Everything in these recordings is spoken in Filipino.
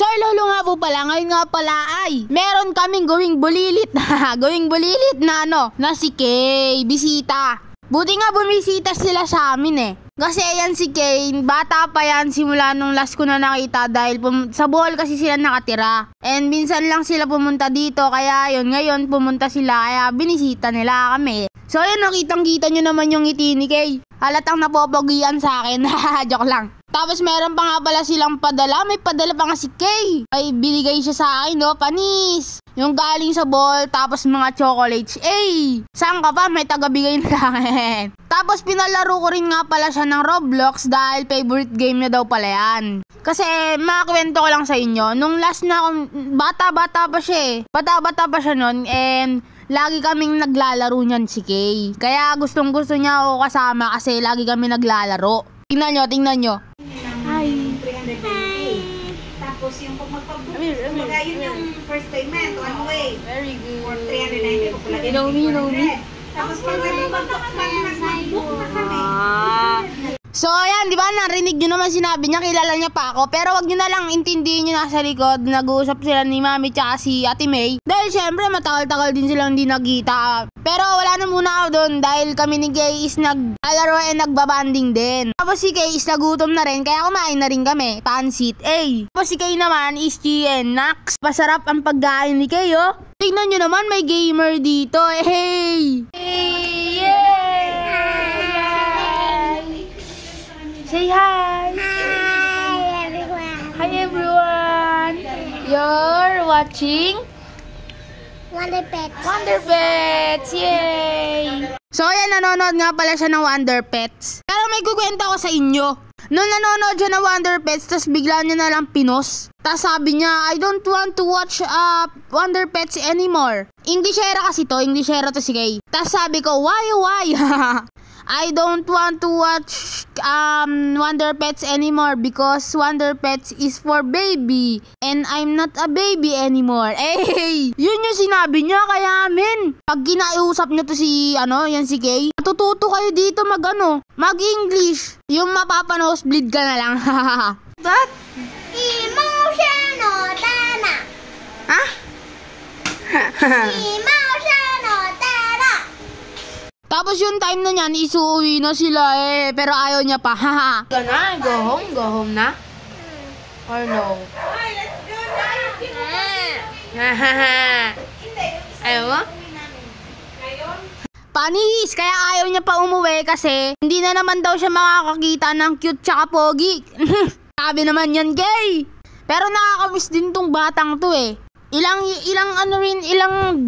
Sir Lolo nga po pala, ngayon nga pala ay meron kaming gawing bulilit na si Kay, bisita. Buti nga bumisita sila sa amin eh. Kasi ayan si Kay, bata pa yan simula nung last ko na nakita dahil sa Bohol kasi sila nakatira. And minsan lang sila pumunta dito kaya yun, ngayon pumunta sila kaya binisita nila kami. So ayun, nakitang-kita nyo naman yung ngiti ni Kay. Halatang napopogian sa akin. Joke lang. Tapos meron pa nga pala silang padala. May padala pa nga si Kay. Ay, binigay siya sa akin, no? Panis. Yung galing sa Bohol, tapos mga chocolates. Saan ka pa? May tagabigay na akin. Tapos pinalaro ko rin nga pala siya ng Roblox dahil favorite game niya daw pala yan. Kasi makakwento ko lang sa inyo. Nung last na akong, bata-bata pa siya eh. Bata-bata pa siya nun and lagi kaming naglalaro niyan si Kay. Kaya gustong-gusto niya ako kasama kasi lagi kami naglalaro. Tingnan nyo. Hi. 390. Tapos yung pag magpag-book, yun yung first payment, one way. Very good. For 390 ko pala. You know me. Tapos pag mag-book na kami. So ayan, di ba narinig nyo naman sinabi niya, kilala niya pa ako. Pero wag nyo na lang intindihin nyo nasa likod, nag-uusap sila ni Mami tsaka si Ate May. Dahil syempre matagal-tagal din silang hindi nagkita. Pero wala na muna ako doon dahil kami ni Kay is nag-alaro and nagbabanding din. Tapos si Kay is nagutom na rin kaya kumain na rin kami, pansit. Tapos si Kay naman is GN Nax. Masarap ang pagkain ni Kay oh. Tingnan nyo naman, may gamer dito. Hey! Say hi! Hi everyone! Hi everyone! You're watching Wonder Pets! Wonder Pets! Yay! So ayan, nanonood nga pala siya ng Wonder Pets. Pero may kukwenta ko sa inyo. Nung nanonood siya ng Wonder Pets, tas bigla niya na lang pinos. Tas sabi niya, I don't want to watch Wonder Pets anymore. Englishera kasi to, Englishera to si Kay. Tas sabi ko, why? I don't want to watch Wonder Pets anymore because Wonder Pets is for baby and I'm not a baby anymore. Yun yung sinabi niya kaya amin. Pag kinaiusap niya to si yan si Kay, matututo kayo dito mag-English. Yung mapapa-nosebleed ka na lang. What? Emotional Dana! Ha? Emotional Dana! Tapos yung time na niyan, isuuwi na sila pero ayaw niya pa. Haha. Go home na? Or no? Let's go na! Ayaw mo? Panis! Kaya ayaw niya pa umuwi kasi hindi na naman daw siya makakakita ng cute tsaka pogi. Sabi naman yan, Kay. Pero nakakamiss din tong batang to Ilang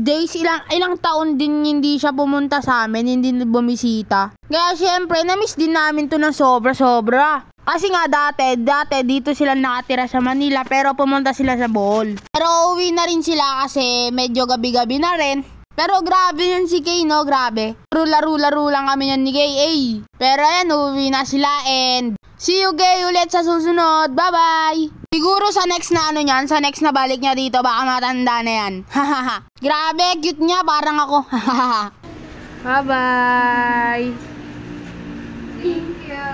days, ilang taon din hindi siya pumunta sa amin, hindi bumisita. Kaya syempre, na-miss din namin to ng sobra-sobra. Kasi nga dati dito sila nakatira sa Manila pero pumunta sila sa Bohol. Pero uwi na rin sila kasi medyo gabi-gabi na rin. Pero grabe yan si Kay, no? Grabe. Laro lang kami yan ni Kay, Pero ayan, uwi na sila and see you, Kay, ulit sa susunod. Bye-bye! Siguro sa next na sa next na balik niya dito, baka matanda na yan. Grabe, cute niya, parang ako. Bye-bye! Thank you!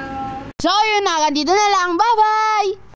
So yun na, dito na lang. Bye-bye!